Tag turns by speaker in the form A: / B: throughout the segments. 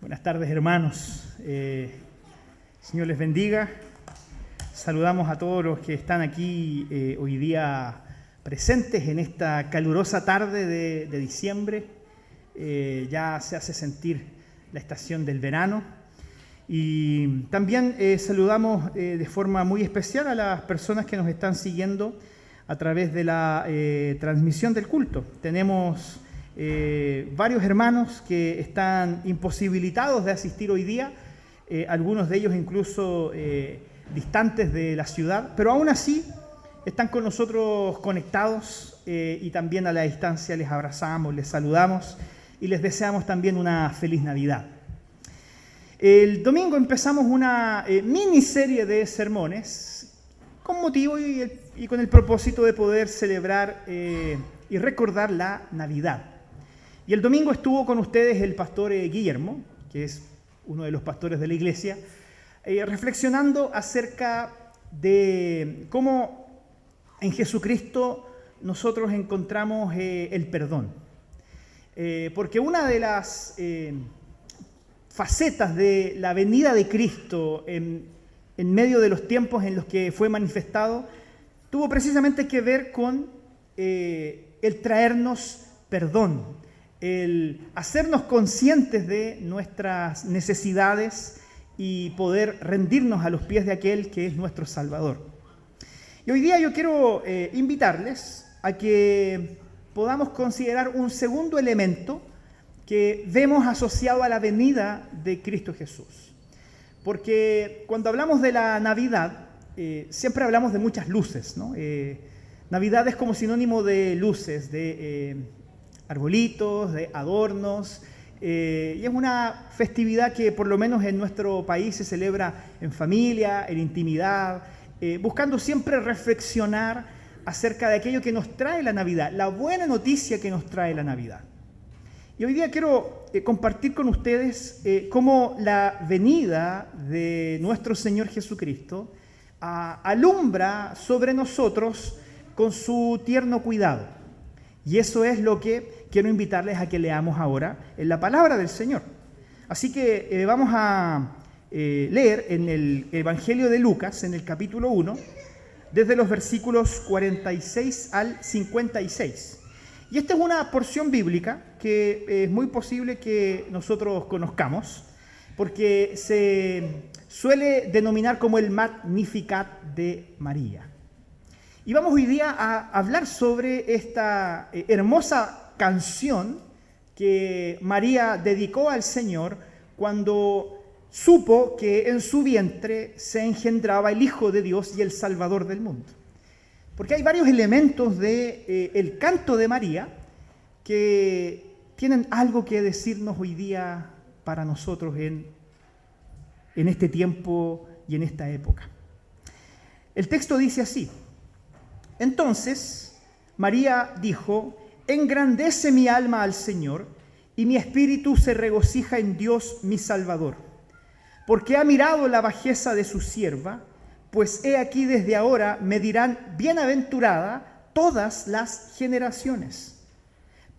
A: Buenas tardes, hermanos. Señor les bendiga. Saludamos a todos los que están aquí hoy día presentes en esta calurosa tarde de diciembre. Ya se hace sentir la estación del verano. Y también saludamos de forma muy especial a las personas que nos están siguiendo a través de la transmisión del culto. Tenemos varios hermanos que están imposibilitados de asistir hoy día, algunos de ellos incluso distantes de la ciudad, pero aún así están con nosotros conectados y también a la distancia les abrazamos, les saludamos y les deseamos también una feliz Navidad. El domingo empezamos una miniserie de sermones con motivo y con el propósito de poder celebrar y recordar la Navidad. Y el domingo estuvo con ustedes el pastor Guillermo, que es uno de los pastores de la iglesia, reflexionando acerca de cómo en Jesucristo nosotros encontramos el perdón. Porque una de las facetas de la venida de Cristo en medio de los tiempos en los que fue manifestado tuvo precisamente que ver con el traernos perdón, el hacernos conscientes de nuestras necesidades y poder rendirnos a los pies de aquel que es nuestro Salvador. Y hoy día yo quiero invitarles a que podamos considerar un segundo elemento que vemos asociado a la venida de Cristo Jesús. Porque cuando hablamos de la Navidad, siempre hablamos de muchas luces, ¿no? Navidad es como sinónimo de luces, de arbolitos, de adornos, y es una festividad que por lo menos en nuestro país se celebra en familia, en intimidad, buscando siempre reflexionar acerca de aquello que nos trae la Navidad, la buena noticia que nos trae la Navidad. Y hoy día quiero compartir con ustedes cómo la venida de nuestro Señor Jesucristo alumbra sobre nosotros con su tierno cuidado. Y eso es lo que quiero invitarles a que leamos ahora en la palabra del Señor. Así que vamos a leer en el Evangelio de Lucas, en el capítulo 1, desde los versículos 46 al 56. Y esta es una porción bíblica que es muy posible que nosotros conozcamos, porque se suele denominar como el Magnificat de María. Y vamos hoy día a hablar sobre esta hermosa canción que María dedicó al Señor cuando supo que en su vientre se engendraba el Hijo de Dios y el Salvador del mundo. Porque hay varios elementos del canto de María que tienen algo que decirnos hoy día para nosotros en este tiempo y en esta época. El texto dice así: Entonces María dijo: Engrandece mi alma al Señor, y mi espíritu se regocija en Dios mi Salvador, porque ha mirado la bajeza de su sierva, pues he aquí desde ahora me dirán bienaventurada todas las generaciones.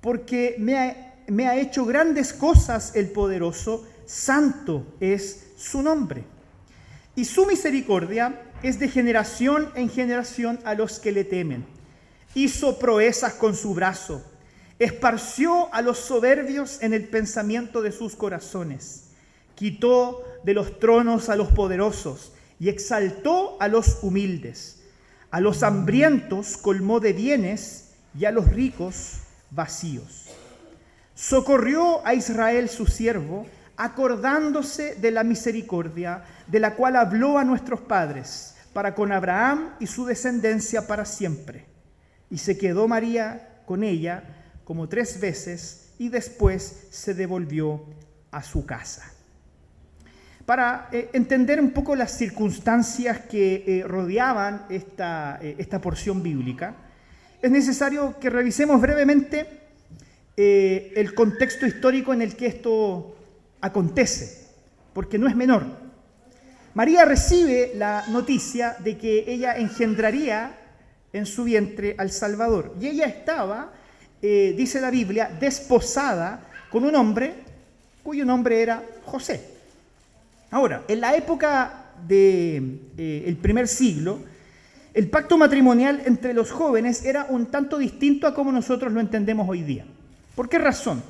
A: Porque me ha hecho grandes cosas el poderoso, santo es su nombre. Y su misericordia es de generación en generación a los que le temen. Hizo proezas con su brazo, esparció a los soberbios en el pensamiento de sus corazones, quitó de los tronos a los poderosos y exaltó a los humildes. A los hambrientos colmó de bienes y a los ricos vacíos. Socorrió a Israel su siervo, acordándose de la misericordia de la cual habló a nuestros padres, para con Abraham y su descendencia para siempre. Y se quedó María con ella como 3 veces y después se devolvió a su casa. Para entender un poco las circunstancias que rodeaban esta porción bíblica, es necesario que revisemos brevemente el contexto histórico en el que esto acontece, porque no es menor. María recibe la noticia de que ella engendraría en su vientre al Salvador. Y ella estaba, dice la Biblia, desposada con un hombre cuyo nombre era José. Ahora, en la época del primer siglo, el pacto matrimonial entre los jóvenes era un tanto distinto a como nosotros lo entendemos hoy día. ¿Por qué razón?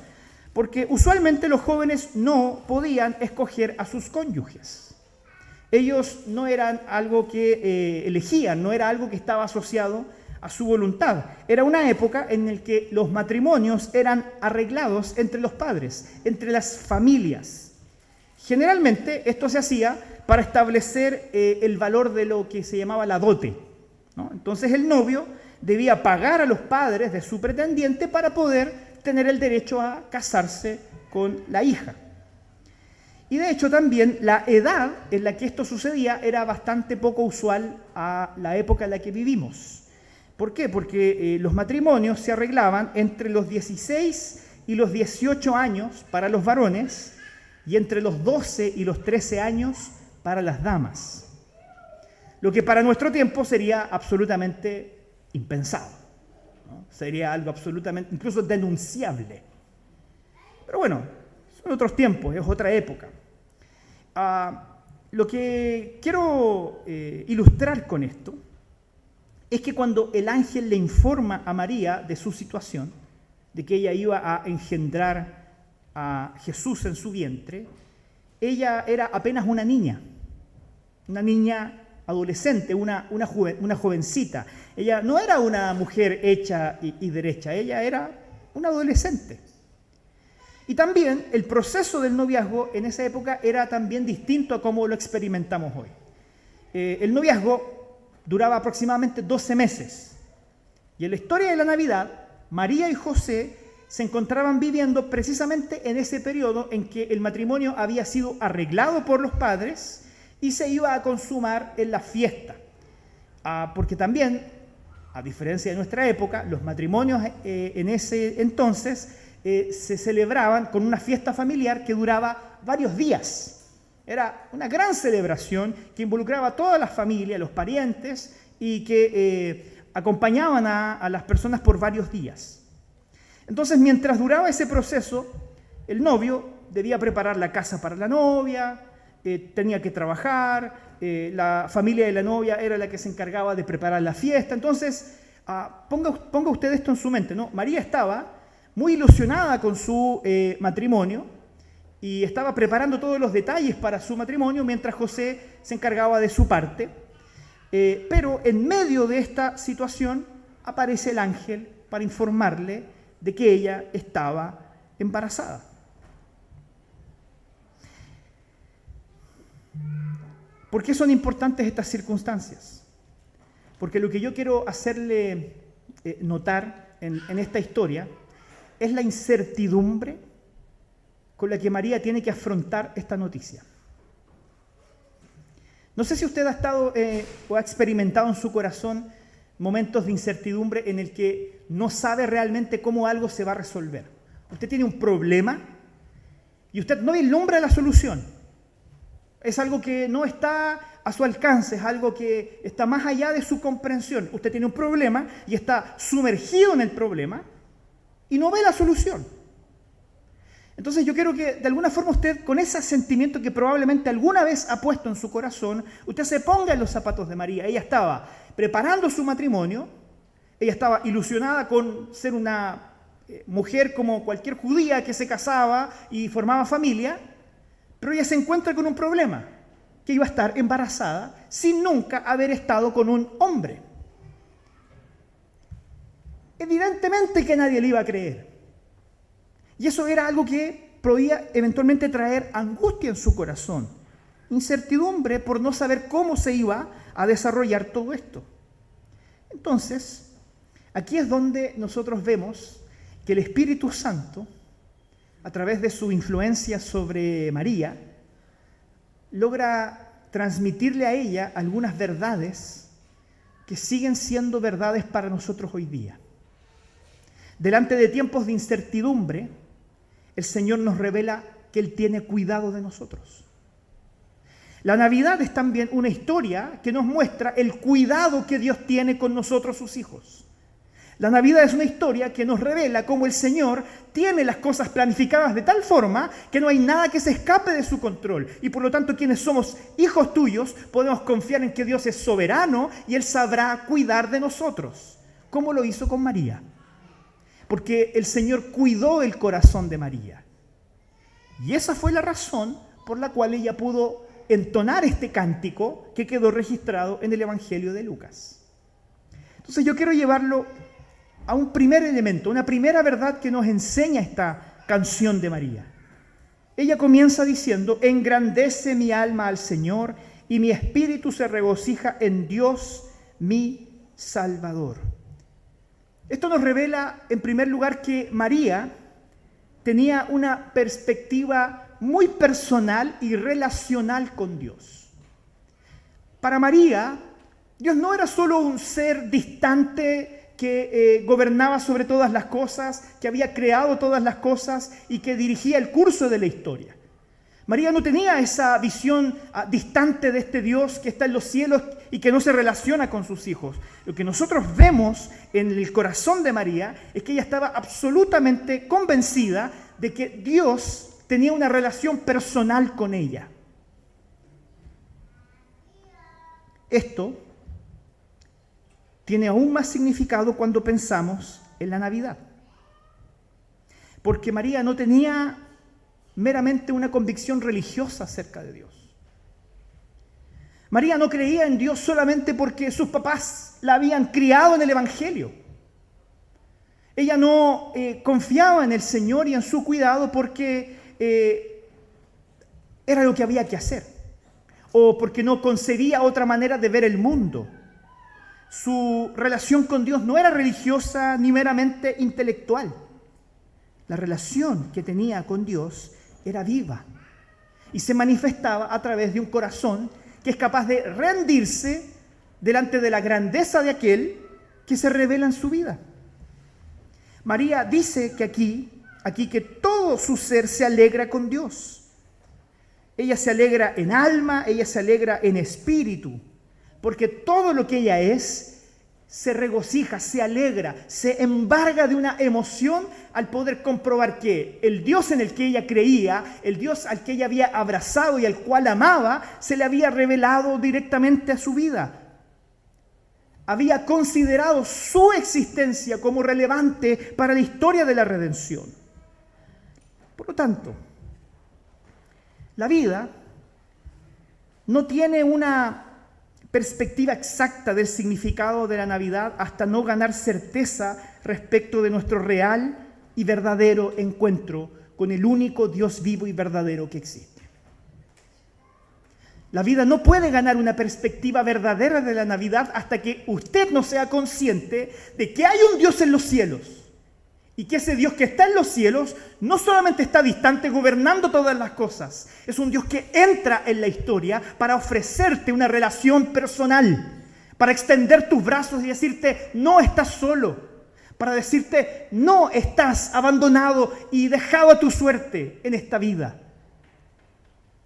A: Porque usualmente los jóvenes no podían escoger a sus cónyuges. Ellos no eran algo que elegían, no era algo que estaba asociado a su voluntad. Era una época en la que los matrimonios eran arreglados entre los padres, entre las familias. Generalmente esto se hacía para establecer el valor de lo que se llamaba la dote, ¿no? Entonces el novio debía pagar a los padres de su pretendiente para poder tener el derecho a casarse con la hija. Y de hecho también la edad en la que esto sucedía era bastante poco usual a la época en la que vivimos. ¿Por qué? Porque los matrimonios se arreglaban entre los 16 y los 18 años para los varones y entre los 12 y los 13 años para las damas. Lo que para nuestro tiempo sería absolutamente impensado, ¿no? Sería algo absolutamente, incluso denunciable. Pero bueno, son otros tiempos, es otra época. Lo que quiero ilustrar con esto es que cuando el ángel le informa a María de su situación, de que ella iba a engendrar a Jesús en su vientre, ella era apenas una niña adolescente, una jovencita. Ella no era una mujer hecha y derecha, ella era una adolescente. Y también el proceso del noviazgo en esa época era también distinto a cómo lo experimentamos hoy. El noviazgo duraba aproximadamente 12 meses. Y en la historia de la Navidad, María y José se encontraban viviendo precisamente en ese periodo en que el matrimonio había sido arreglado por los padres y se iba a consumar en la fiesta. Porque también, a diferencia de nuestra época, los matrimonios en ese entonces se celebraban con una fiesta familiar que duraba varios días. Era una gran celebración que involucraba a todas las familias, los parientes, y que acompañaban a las personas por varios días. Entonces, mientras duraba ese proceso, el novio debía preparar la casa para la novia, tenía que trabajar, la familia de la novia era la que se encargaba de preparar la fiesta. Entonces, ponga usted esto en su mente, ¿no? María estaba muy ilusionada con su matrimonio y estaba preparando todos los detalles para su matrimonio mientras José se encargaba de su parte. Pero en medio de esta situación aparece el ángel para informarle de que ella estaba embarazada. ¿Por qué son importantes estas circunstancias? Porque lo que yo quiero hacerle notar en esta historia es la incertidumbre con la que María tiene que afrontar esta noticia. No sé si usted ha estado o ha experimentado en su corazón momentos de incertidumbre en el que no sabe realmente cómo algo se va a resolver. Usted tiene un problema y usted no vislumbra la solución. Es algo que no está a su alcance, es algo que está más allá de su comprensión. Usted tiene un problema y está sumergido en el problema y no ve la solución. Entonces yo quiero que de alguna forma usted, con ese sentimiento que probablemente alguna vez ha puesto en su corazón, usted se ponga en los zapatos de María. Ella estaba preparando su matrimonio, ella estaba ilusionada con ser una mujer como cualquier judía que se casaba y formaba familia, pero ella se encuentra con un problema, que iba a estar embarazada sin nunca haber estado con un hombre. Evidentemente que nadie le iba a creer. Y eso era algo que podía eventualmente traer angustia en su corazón, incertidumbre por no saber cómo se iba a desarrollar todo esto. Entonces, aquí es donde nosotros vemos que el Espíritu Santo, a través de su influencia sobre María, logra transmitirle a ella algunas verdades que siguen siendo verdades para nosotros hoy día. Delante de tiempos de incertidumbre, el Señor nos revela que Él tiene cuidado de nosotros. La Navidad es también una historia que nos muestra el cuidado que Dios tiene con nosotros, sus hijos. La Navidad es una historia que nos revela cómo el Señor tiene las cosas planificadas de tal forma que no hay nada que se escape de su control. Y por lo tanto, quienes somos hijos tuyos, podemos confiar en que Dios es soberano y Él sabrá cuidar de nosotros, como lo hizo con María. Porque el Señor cuidó el corazón de María. Y esa fue la razón por la cual ella pudo entonar este cántico que quedó registrado en el Evangelio de Lucas. Entonces yo quiero llevarlo a un primer elemento, una primera verdad que nos enseña esta canción de María. Ella comienza diciendo: engrandece mi alma al Señor y mi espíritu se regocija en Dios mi Salvador. Esto nos revela, en primer lugar, que María tenía una perspectiva muy personal y relacional con Dios. Para María, Dios no era solo un ser distante que gobernaba sobre todas las cosas, que había creado todas las cosas y que dirigía el curso de la historia. María no tenía esa visión distante de este Dios que está en los cielos y que no se relaciona con sus hijos. Lo que nosotros vemos en el corazón de María es que ella estaba absolutamente convencida de que Dios tenía una relación personal con ella. Esto tiene aún más significado cuando pensamos en la Navidad. Porque María no tenía meramente una convicción religiosa acerca de Dios. María no creía en Dios solamente porque sus papás la habían criado en el Evangelio. Ella no confiaba en el Señor y en su cuidado porque era lo que había que hacer, o porque no concebía otra manera de ver el mundo. Su relación con Dios no era religiosa ni meramente intelectual. La relación que tenía con Dios era viva y se manifestaba a través de un corazón que es capaz de rendirse delante de la grandeza de aquel que se revela en su vida. María dice que aquí que todo su ser se alegra con Dios. Ella se alegra en alma, ella se alegra en espíritu, porque todo lo que ella es se regocija, se alegra, se embarga de una emoción al poder comprobar que el Dios en el que ella creía, el Dios al que ella había abrazado y al cual amaba, se le había revelado directamente a su vida. Había considerado su existencia como relevante para la historia de la redención. Por lo tanto, la vida no tiene una perspectiva exacta del significado de la Navidad hasta no ganar certeza respecto de nuestro real y verdadero encuentro con el único Dios vivo y verdadero que existe. La vida no puede ganar una perspectiva verdadera de la Navidad hasta que usted no sea consciente de que hay un Dios en los cielos y que ese Dios que está en los cielos no solamente está distante gobernando todas las cosas, es un Dios que entra en la historia para ofrecerte una relación personal, para extender tus brazos y decirte no estás solo, para decirte no estás abandonado y dejado a tu suerte en esta vida.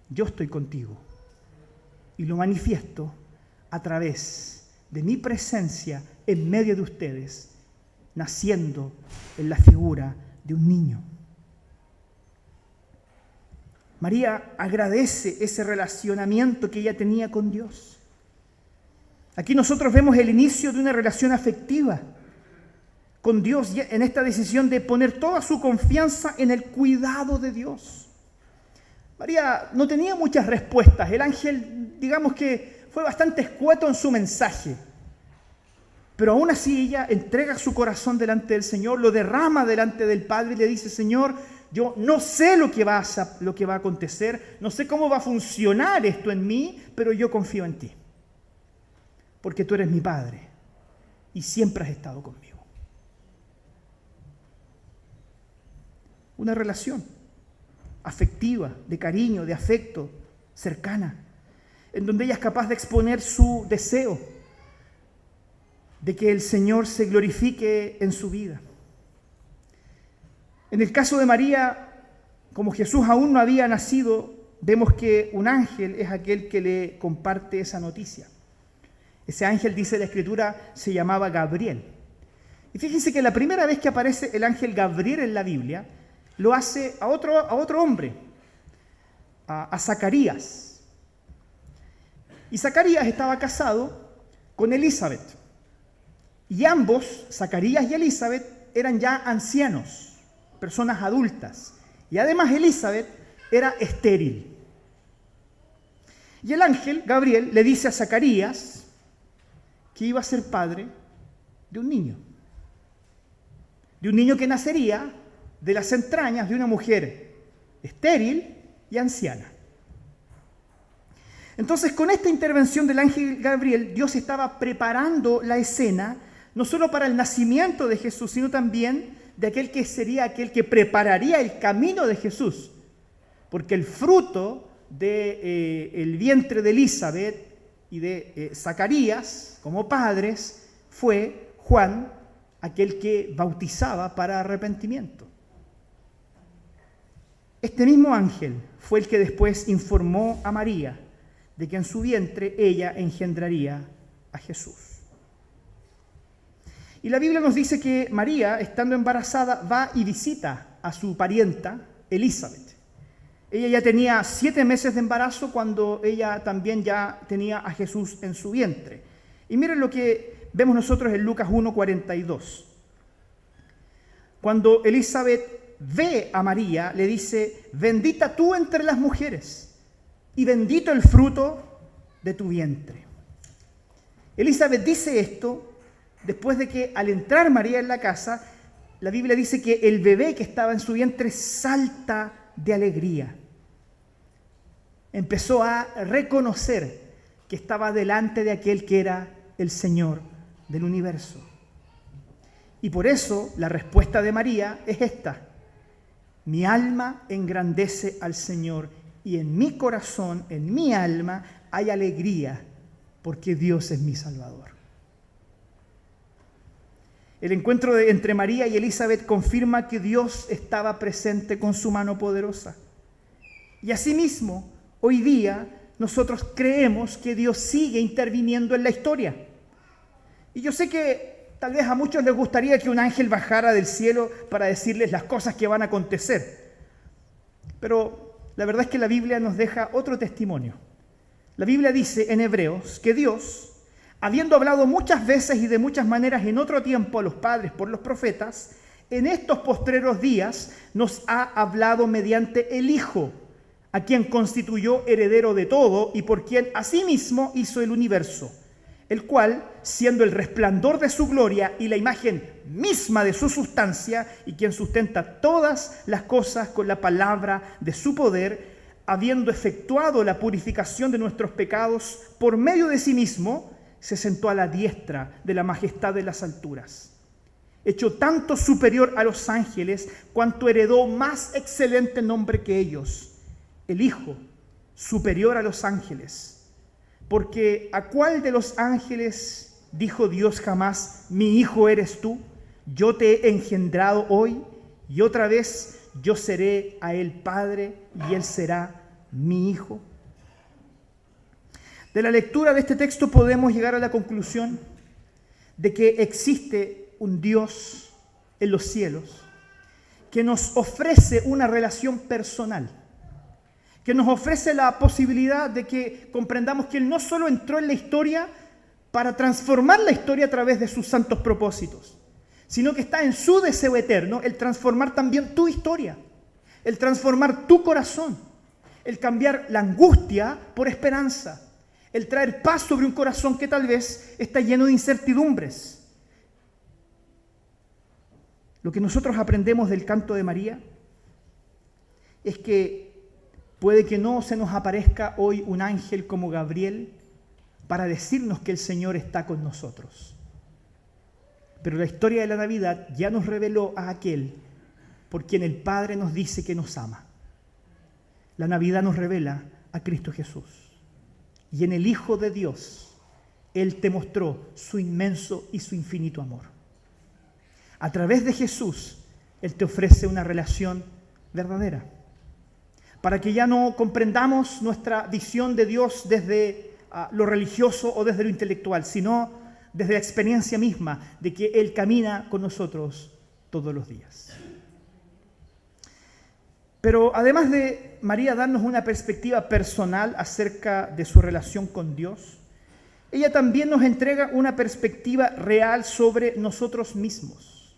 A: Yo estoy contigo y lo manifiesto a través de mi presencia en medio de ustedes, naciendo en la figura de un niño. María agradece ese relacionamiento que ella tenía con Dios. Aquí nosotros vemos el inicio de una relación afectiva con Dios en esta decisión de poner toda su confianza en el cuidado de Dios. María no tenía muchas respuestas. El ángel, digamos que fue bastante escueto en su mensaje. Pero aún así ella entrega su corazón delante del Señor, lo derrama delante del Padre y le dice: Señor, yo no sé lo que va a acontecer, no sé cómo va a funcionar esto en mí, pero yo confío en ti. Porque tú eres mi Padre y siempre has estado conmigo. Una relación afectiva, de cariño, de afecto, cercana, en donde ella es capaz de exponer su deseo de que el Señor se glorifique en su vida. En el caso de María, como Jesús aún no había nacido, vemos que un ángel es aquel que le comparte esa noticia. Ese ángel, dice la Escritura, se llamaba Gabriel. Y fíjense que la primera vez que aparece el ángel Gabriel en la Biblia, lo hace a otro hombre, a Zacarías. Y Zacarías estaba casado con Elizabeth. Y ambos, Zacarías y Elizabeth, eran ya ancianos, personas adultas. Y además Elizabeth era estéril. Y el ángel Gabriel le dice a Zacarías que iba a ser padre de un niño. De un niño que nacería de las entrañas de una mujer estéril y anciana. Entonces, con esta intervención del ángel Gabriel, Dios estaba preparando la escena, no solo para el nacimiento de Jesús, sino también de aquel que sería aquel que prepararía el camino de Jesús. Porque el fruto del vientre de Elizabeth y de Zacarías, como padres, fue Juan, aquel que bautizaba para arrepentimiento. Este mismo ángel fue el que después informó a María de que en su vientre ella engendraría a Jesús. Y la Biblia nos dice que María, estando embarazada, va y visita a su parienta Elizabeth. Ella ya tenía 7 meses de embarazo cuando ella también ya tenía a Jesús en su vientre. Y miren lo que vemos nosotros en Lucas 1:42. Cuando Elizabeth ve a María, le dice: bendita tú entre las mujeres, y bendito el fruto de tu vientre. Elizabeth dice esto después de que al entrar María en la casa, la Biblia dice que el bebé que estaba en su vientre salta de alegría. Empezó a reconocer que estaba delante de aquel que era el Señor del universo. Y por eso la respuesta de María es esta: mi alma engrandece al Señor y en mi corazón, en mi alma, hay alegría porque Dios es mi Salvador. El encuentro entre María y Elizabeth confirma que Dios estaba presente con su mano poderosa. Y asimismo, hoy día nosotros creemos que Dios sigue interviniendo en la historia. Y yo sé que tal vez a muchos les gustaría que un ángel bajara del cielo para decirles las cosas que van a acontecer. Pero la verdad es que la Biblia nos deja otro testimonio. La Biblia dice en Hebreos que Dios, habiendo hablado muchas veces y de muchas maneras en otro tiempo a los padres por los profetas, en estos postreros días nos ha hablado mediante el Hijo, a quien constituyó heredero de todo y por quien asimismo hizo el universo, el cual, siendo el resplandor de su gloria y la imagen misma de su sustancia, y quien sustenta todas las cosas con la palabra de su poder, habiendo efectuado la purificación de nuestros pecados por medio de sí mismo, se sentó a la diestra de la majestad de las alturas, hecho tanto superior a los ángeles, cuanto heredó más excelente nombre que ellos, el Hijo, superior a los ángeles. Porque ¿a cuál de los ángeles dijo Dios jamás: mi hijo eres tú, yo te he engendrado hoy, y otra vez yo seré a él padre, y él será mi hijo? De la lectura de este texto podemos llegar a la conclusión de que existe un Dios en los cielos que nos ofrece una relación personal, que nos ofrece la posibilidad de que comprendamos que Él no solo entró en la historia para transformar la historia a través de sus santos propósitos, sino que está en su deseo eterno el transformar también tu historia, el transformar tu corazón, el cambiar la angustia por esperanza, el traer paz sobre un corazón que tal vez está lleno de incertidumbres. Lo que nosotros aprendemos del canto de María es que puede que no se nos aparezca hoy un ángel como Gabriel para decirnos que el Señor está con nosotros. Pero la historia de la Navidad ya nos reveló a aquel por quien el Padre nos dice que nos ama. La Navidad nos revela a Cristo Jesús. Y en el Hijo de Dios, Él te mostró su inmenso y su infinito amor. A través de Jesús, Él te ofrece una relación verdadera, para que ya no comprendamos nuestra visión de Dios desde lo religioso o desde lo intelectual, sino desde la experiencia misma de que Él camina con nosotros todos los días. Pero además de María darnos una perspectiva personal acerca de su relación con Dios, ella también nos entrega una perspectiva real sobre nosotros mismos.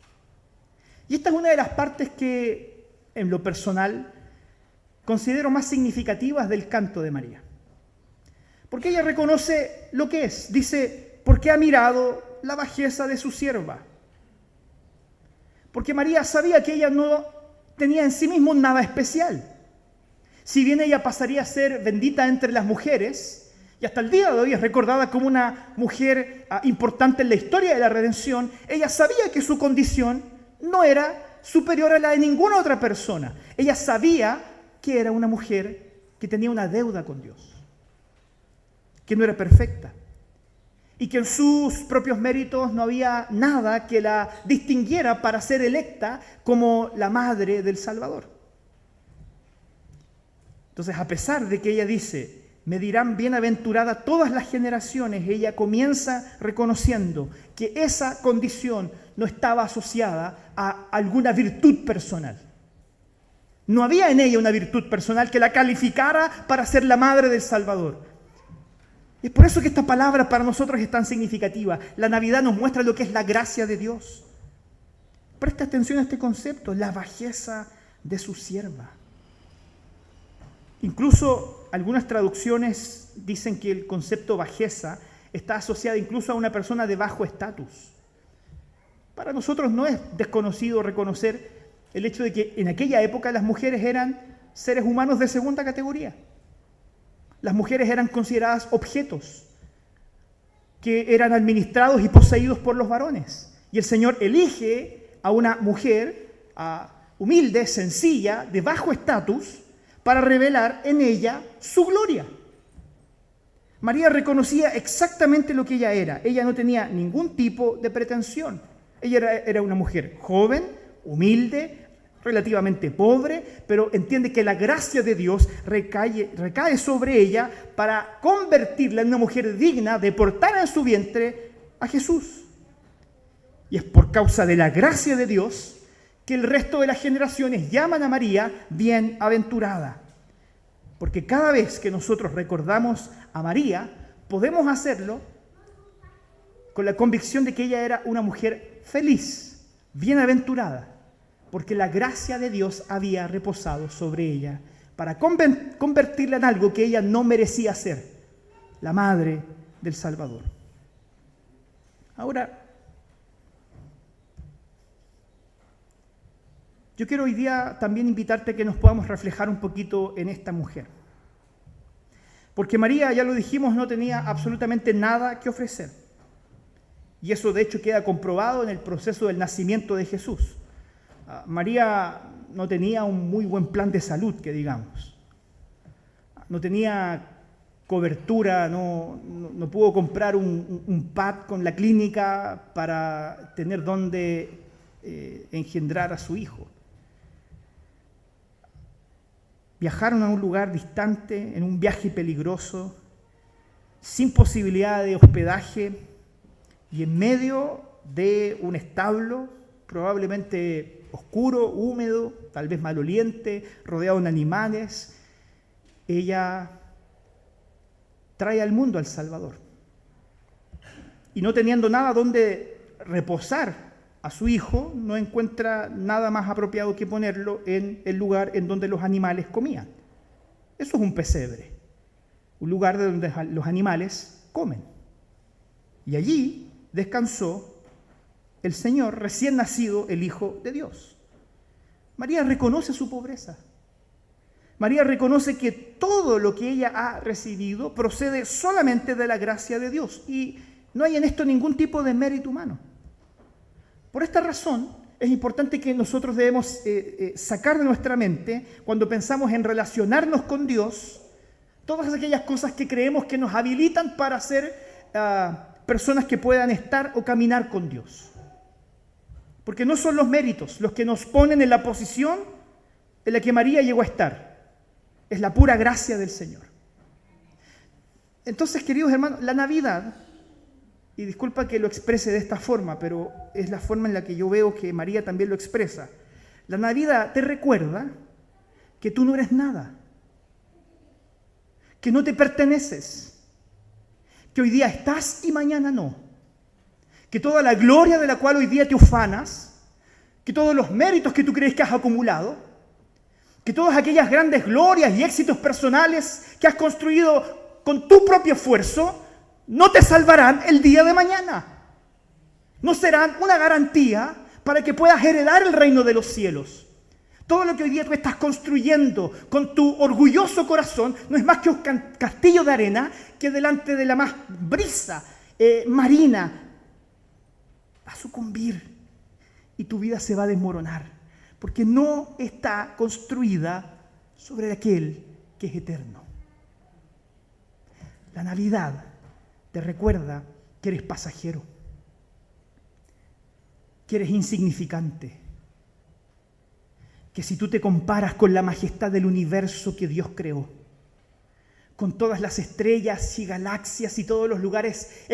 A: Y esta es una de las partes que, en lo personal, considero más significativas del canto de María. Porque ella reconoce lo que es. Dice, porque ha mirado la bajeza de su sierva. Porque María sabía que ella no tenía en sí mismo nada especial. Si bien ella pasaría a ser bendita entre las mujeres, y hasta el día de hoy es recordada como una mujer importante en la historia de la redención, ella sabía que su condición no era superior a la de ninguna otra persona. Ella sabía que era una mujer que tenía una deuda con Dios, que no era perfecta, y que en sus propios méritos no había nada que la distinguiera para ser electa como la madre del Salvador. Entonces, a pesar de que ella dice, me dirán bienaventurada todas las generaciones, ella comienza reconociendo que esa condición no estaba asociada a alguna virtud personal. No había en ella una virtud personal que la calificara para ser la madre del Salvador. Es por eso que esta palabra para nosotros es tan significativa. La Navidad nos muestra lo que es la gracia de Dios. Presta atención a este concepto, la bajeza de su sierva. Incluso algunas traducciones dicen que el concepto bajeza está asociado incluso a una persona de bajo estatus. Para nosotros no es desconocido reconocer el hecho de que en aquella época las mujeres eran seres humanos de segunda categoría. Las mujeres eran consideradas objetos que eran administrados y poseídos por los varones. Y el Señor elige a una mujer humilde, sencilla, de bajo estatus, para revelar en ella su gloria. María reconocía exactamente lo que ella era. Ella no tenía ningún tipo de pretensión. Ella era una mujer joven, humilde, relativamente pobre, pero entiende que la gracia de Dios recae sobre ella para convertirla en una mujer digna de portar en su vientre a Jesús. Y es por causa de la gracia de Dios que el resto de las generaciones llaman a María bienaventurada. Porque cada vez que nosotros recordamos a María, podemos hacerlo con la convicción de que ella era una mujer feliz, bienaventurada, porque la gracia de Dios había reposado sobre ella para convertirla en algo que ella no merecía ser, la madre del Salvador. Ahora, yo quiero hoy día también invitarte a que nos podamos reflejar un poquito en esta mujer. Porque María, ya lo dijimos, no tenía absolutamente nada que ofrecer. Y eso de hecho queda comprobado en el proceso del nacimiento de Jesús. María no tenía un muy buen plan de salud, que digamos. No tenía cobertura, no pudo comprar un pad con la clínica para tener donde engendrar a su hijo. Viajaron a un lugar distante, en un viaje peligroso, sin posibilidad de hospedaje y en medio de un establo, probablemente oscuro, húmedo, tal vez maloliente, rodeado de animales. Ella trae al mundo al Salvador. Y no teniendo nada donde reposar a su hijo, no encuentra nada más apropiado que ponerlo en el lugar en donde los animales comían. Eso es un pesebre, un lugar de donde los animales comen. Y allí descansó el Señor recién nacido, el Hijo de Dios. María reconoce su pobreza. María reconoce que todo lo que ella ha recibido procede solamente de la gracia de Dios y no hay en esto ningún tipo de mérito humano. Por esta razón, es importante que nosotros debemos sacar de nuestra mente, cuando pensamos en relacionarnos con Dios, todas aquellas cosas que creemos que nos habilitan para ser personas que puedan estar o caminar con Dios. Porque no son los méritos los que nos ponen en la posición en la que María llegó a estar. Es la pura gracia del Señor. Entonces, queridos hermanos, la Navidad y disculpa que lo exprese de esta forma, pero es la forma en la que yo veo que María también lo expresa. La Navidad te recuerda que tú no eres nada, que no te perteneces, que hoy día estás y mañana no, que toda la gloria de la cual hoy día te ufanas, que todos los méritos que tú crees que has acumulado, que todas aquellas grandes glorias y éxitos personales que has construido con tu propio esfuerzo, no te salvarán el día de mañana. No serán una garantía para que puedas heredar el reino de los cielos. Todo lo que hoy día tú estás construyendo con tu orgulloso corazón no es más que un castillo de arena que delante de la más brisa marina va a sucumbir y tu vida se va a desmoronar, porque no está construida sobre aquel que es eterno. La Navidad te recuerda que eres pasajero, que eres insignificante, que si tú te comparas con la majestad del universo que Dios creó, con todas las estrellas y galaxias y todos los lugares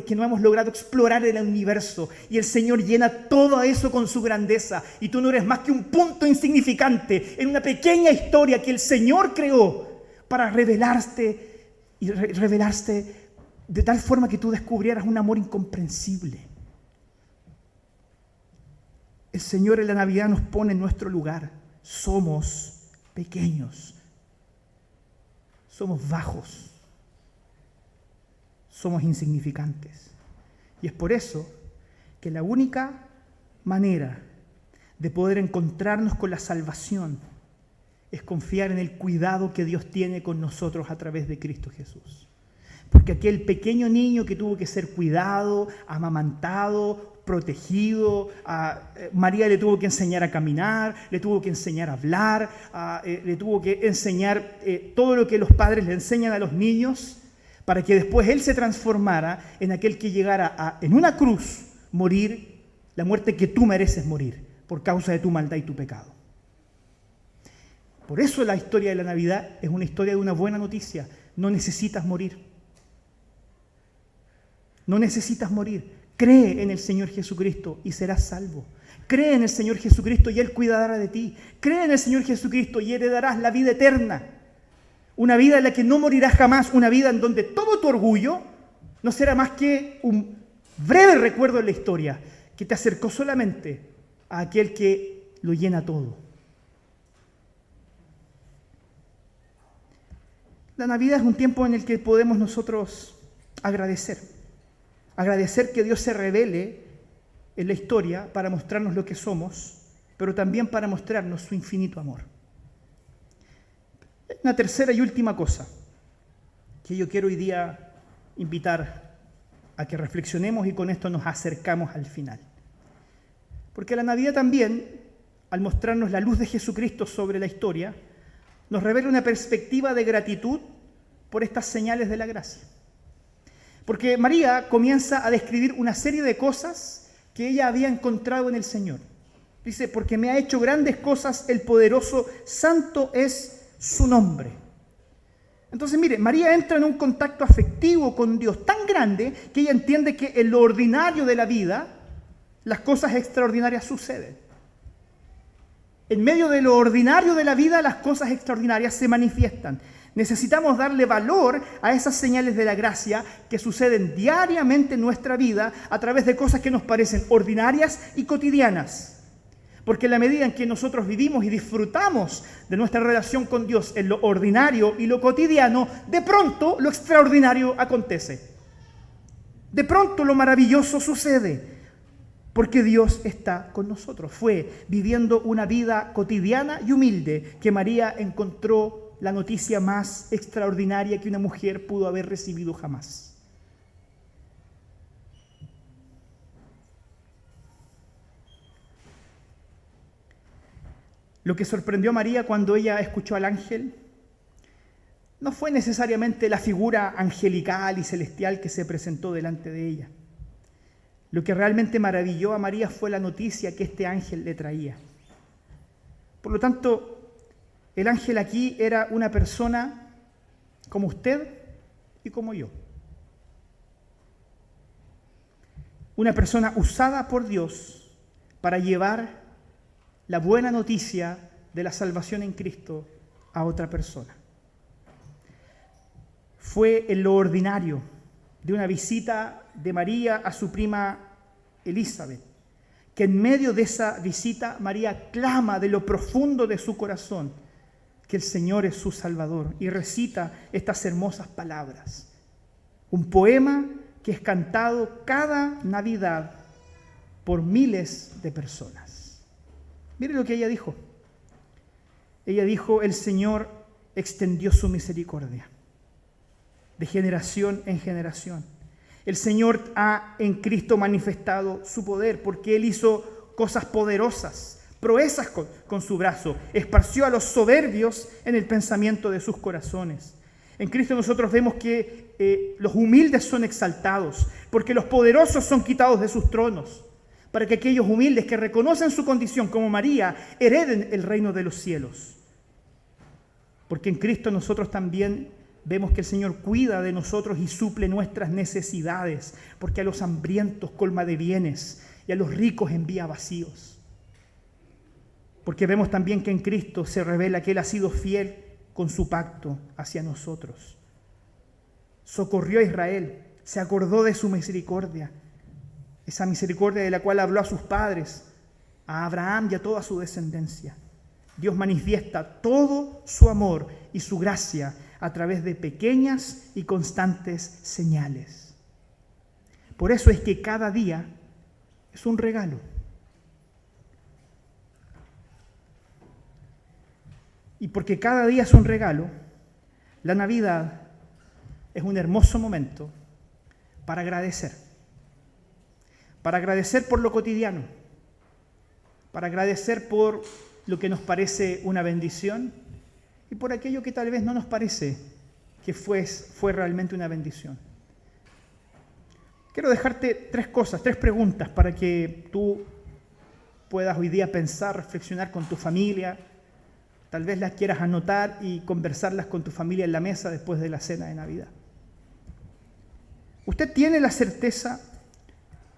A: que no hemos logrado explorar en el universo, y el Señor llena todo eso con su grandeza, y tú no eres más que un punto insignificante en una pequeña historia que el Señor creó para revelarte y revelarse de tal forma que tú descubrieras un amor incomprensible. El Señor en la Navidad nos pone en nuestro lugar. Somos pequeños, somos bajos, somos insignificantes. Y es por eso que la única manera de poder encontrarnos con la salvación es confiar en el cuidado que Dios tiene con nosotros a través de Cristo Jesús. Porque aquel pequeño niño que tuvo que ser cuidado, amamantado, protegido, María le tuvo que enseñar a caminar, le tuvo que enseñar a hablar, le tuvo que enseñar todo lo que los padres le enseñan a los niños, para que después él se transformara en aquel que llegara en una cruz morir la muerte que tú mereces morir por causa de tu maldad y tu pecado. Por eso la historia de la Navidad es una historia de una buena noticia. No necesitas morir. No necesitas morir. Cree en el Señor Jesucristo y serás salvo. Cree en el Señor Jesucristo y Él cuidará de ti. Cree en el Señor Jesucristo y heredarás la vida eterna. Una vida en la que no morirás jamás. Una vida en donde todo tu orgullo no será más que un breve recuerdo en la historia que te acercó solamente a aquel que lo llena todo. La Navidad es un tiempo en el que podemos nosotros agradecer que Dios se revele en la historia para mostrarnos lo que somos, pero también para mostrarnos su infinito amor. Una tercera y última cosa que yo quiero hoy día invitar a que reflexionemos, y con esto nos acercamos al final. Porque la Navidad también, al mostrarnos la luz de Jesucristo sobre la historia, nos revela una perspectiva de gratitud por estas señales de la gracia. Porque María comienza a describir una serie de cosas que ella había encontrado en el Señor. Dice, porque me ha hecho grandes cosas el poderoso, santo es su nombre. Entonces, mire, María entra en un contacto afectivo con Dios tan grande que ella entiende que en lo ordinario de la vida, las cosas extraordinarias suceden. En medio de lo ordinario de la vida, las cosas extraordinarias se manifiestan. Necesitamos darle valor a esas señales de la gracia que suceden diariamente en nuestra vida a través de cosas que nos parecen ordinarias y cotidianas. Porque en la medida en que nosotros vivimos y disfrutamos de nuestra relación con Dios en lo ordinario y lo cotidiano, de pronto lo extraordinario acontece. De pronto lo maravilloso sucede, porque Dios está con nosotros. Fue viviendo una vida cotidiana y humilde que María encontró la noticia más extraordinaria que una mujer pudo haber recibido jamás. Lo que sorprendió a María cuando ella escuchó al ángel no fue necesariamente la figura angelical y celestial que se presentó delante de ella. Lo que realmente maravilló a María fue la noticia que este ángel le traía. Por lo tanto, el ángel aquí era una persona como usted y como yo. una persona usada por Dios para llevar la buena noticia de la salvación en Cristo a otra persona. Fue en lo ordinario de una visita de María a su prima Elizabeth, que en medio de esa visita María clama de lo profundo de su corazón que el Señor es su Salvador y recita estas hermosas palabras. Un poema que es cantado cada Navidad por miles de personas. Mire lo que ella dijo. Ella dijo: el Señor extendió su misericordia de generación en generación. El Señor ha en Cristo manifestado su poder, porque Él hizo cosas poderosas, proezas con su brazo, esparció a los soberbios en el pensamiento de sus corazones. En Cristo nosotros vemos que los humildes son exaltados, porque los poderosos son quitados de sus tronos, para que aquellos humildes que reconocen su condición como María hereden el reino de los cielos. Porque en Cristo nosotros también vemos que el Señor cuida de nosotros y suple nuestras necesidades, porque a los hambrientos colma de bienes y a los ricos envía vacíos. Porque vemos también que en Cristo se revela que Él ha sido fiel con su pacto hacia nosotros. Socorrió a Israel, se acordó de su misericordia, esa misericordia de la cual habló a sus padres, a Abraham y a toda su descendencia. Dios manifiesta todo su amor y su gracia a través de pequeñas y constantes señales. Por eso es que cada día es un regalo. Y porque cada día es un regalo, la Navidad es un hermoso momento para agradecer. Para agradecer por lo cotidiano, para agradecer por lo que nos parece una bendición y por aquello que tal vez no nos parece que fue realmente una bendición. Quiero dejarte tres preguntas para que tú puedas hoy día pensar, reflexionar con tu familia. Tal vez las quieras anotar y conversarlas con tu familia en la mesa después de la cena de Navidad. ¿Usted tiene la certeza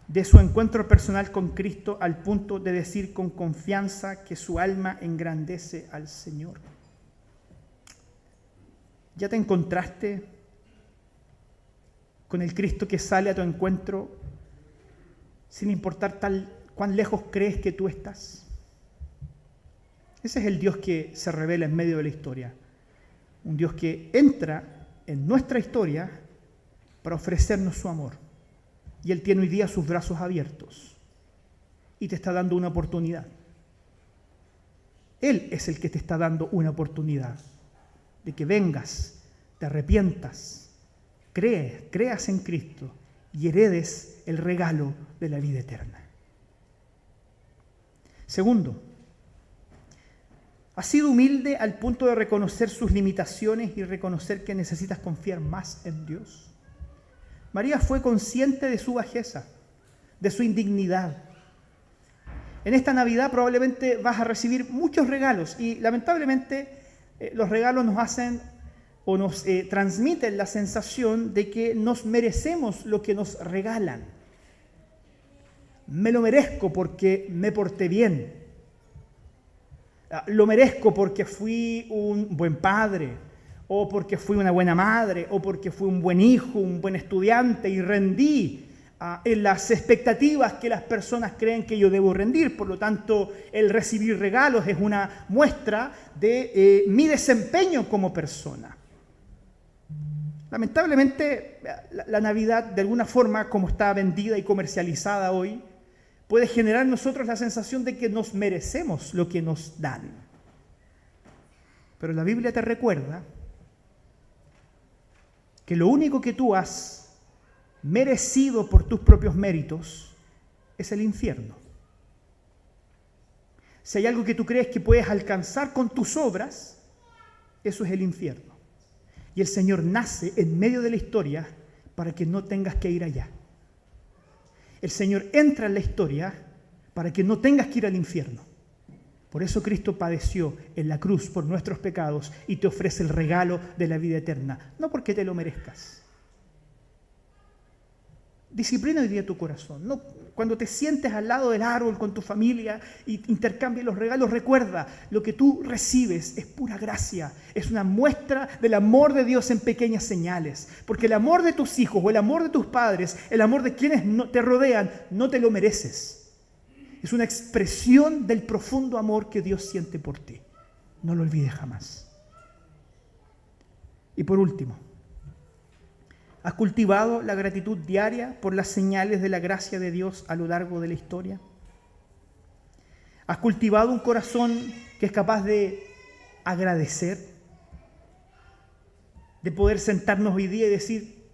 A: de su encuentro personal con Cristo al punto de decir con confianza que su alma engrandece al Señor? ¿Ya te encontraste con el Cristo que sale a tu encuentro sin importar cuán lejos crees que tú estás? Ese es el Dios que se revela en medio de la historia. Un Dios que entra en nuestra historia para ofrecernos su amor. Y Él tiene hoy día sus brazos abiertos y te está dando una oportunidad. Él es el que te está dando una oportunidad de que vengas, te arrepientas, creas en Cristo y heredes el regalo de la vida eterna. Segundo, ¿has sido humilde al punto de reconocer sus limitaciones y reconocer que necesitas confiar más en Dios? María fue consciente de su bajeza, de su indignidad. En esta Navidad probablemente vas a recibir muchos regalos y lamentablemente los regalos nos hacen o nos transmiten la sensación de que nos merecemos lo que nos regalan. Me lo merezco porque me porté bien. Lo merezco porque fui un buen padre, o porque fui una buena madre, o porque fui un buen hijo, un buen estudiante y rendí en las expectativas que las personas creen que yo debo rendir. Por lo tanto, el recibir regalos es una muestra de mi desempeño como persona. Lamentablemente, la Navidad, de alguna forma, como está vendida y comercializada hoy, puede generar en nosotros la sensación de que nos merecemos lo que nos dan. Pero la Biblia te recuerda que lo único que tú has merecido por tus propios méritos es el infierno. Si hay algo que tú crees que puedes alcanzar con tus obras, eso es el infierno. Y el Señor nace en medio de la historia para que no tengas que ir allá. El Señor entra en la historia para que no tengas que ir al infierno. Por eso Cristo padeció en la cruz por nuestros pecados y te ofrece el regalo de la vida eterna. No porque te lo merezcas. Disciplina hoy día tu corazón. No, cuando te sientes al lado del árbol con tu familia y intercambies los regalos, recuerda, lo que tú recibes es pura gracia. Es una muestra del amor de Dios en pequeñas señales. Porque el amor de tus hijos o el amor de tus padres, el amor de quienes te rodean, no te lo mereces. Es una expresión del profundo amor que Dios siente por ti. No lo olvides jamás. Y por último, ¿has cultivado la gratitud diaria por las señales de la gracia de Dios a lo largo de la historia? ¿Has cultivado un corazón que es capaz de agradecer? De poder sentarnos hoy día y decir,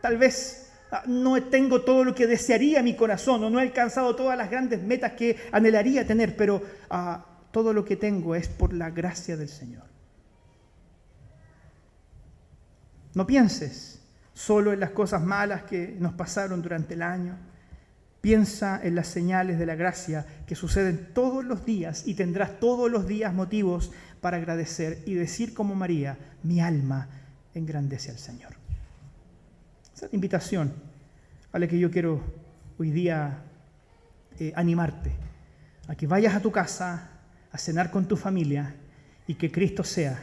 A: tal vez no tengo todo lo que desearía mi corazón, o no he alcanzado todas las grandes metas que anhelaría tener, pero todo lo que tengo es por la gracia del Señor. No pienses solo en las cosas malas que nos pasaron durante el año. Piensa en las señales de la gracia que suceden todos los días y tendrás todos los días motivos para agradecer y decir como María, mi alma engrandece al Señor. Esa es la invitación a la que yo quiero hoy día animarte, a que vayas a tu casa a cenar con tu familia y que Cristo sea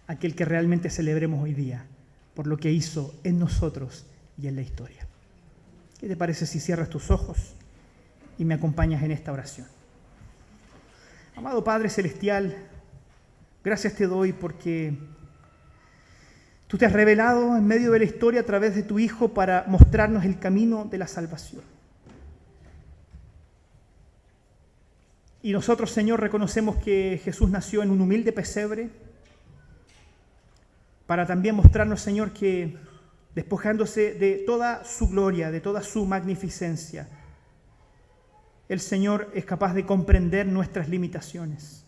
A: aquel que realmente celebremos hoy día por lo que hizo en nosotros y en la historia. ¿Qué te parece si cierras tus ojos y me acompañas en esta oración? Amado Padre Celestial, gracias te doy porque tú te has revelado en medio de la historia a través de tu Hijo para mostrarnos el camino de la salvación. Y nosotros, Señor, reconocemos que Jesús nació en un humilde pesebre para también mostrarnos, Señor, que despojándose de toda su gloria, de toda su magnificencia, el Señor es capaz de comprender nuestras limitaciones.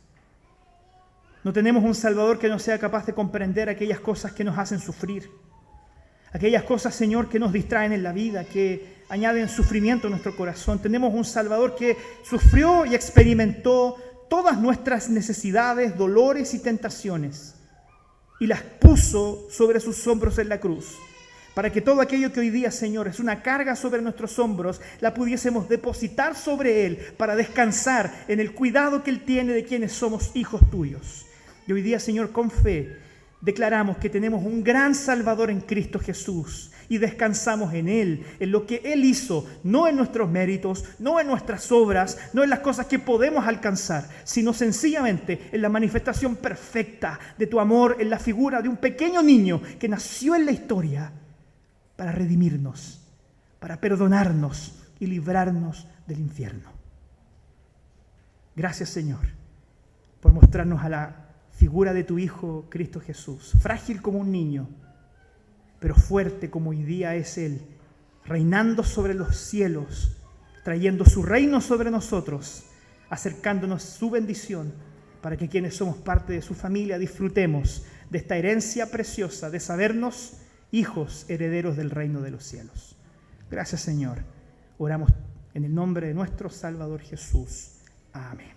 A: No tenemos un Salvador que no sea capaz de comprender aquellas cosas que nos hacen sufrir, aquellas cosas, Señor, que nos distraen en la vida, que añaden sufrimiento a nuestro corazón. Tenemos un Salvador que sufrió y experimentó todas nuestras necesidades, dolores y tentaciones, y las puso sobre sus hombros en la cruz, para que todo aquello que hoy día, Señor, es una carga sobre nuestros hombros, la pudiésemos depositar sobre Él para descansar en el cuidado que Él tiene de quienes somos hijos tuyos. Y hoy día, Señor, con fe, declaramos que tenemos un gran Salvador en Cristo Jesús y descansamos en Él, en lo que Él hizo, no en nuestros méritos, no en nuestras obras, no en las cosas que podemos alcanzar, sino sencillamente en la manifestación perfecta de tu amor en la figura de un pequeño niño que nació en la historia para redimirnos, para perdonarnos y librarnos del infierno. Gracias, Señor, por mostrarnos a la figura de tu Hijo Cristo Jesús, frágil como un niño, pero fuerte como hoy día es Él, reinando sobre los cielos, trayendo su reino sobre nosotros, acercándonos su bendición, para que quienes somos parte de su familia disfrutemos de esta herencia preciosa de sabernos hijos herederos del reino de los cielos. Gracias, Señor. Oramos en el nombre de nuestro Salvador Jesús. Amén.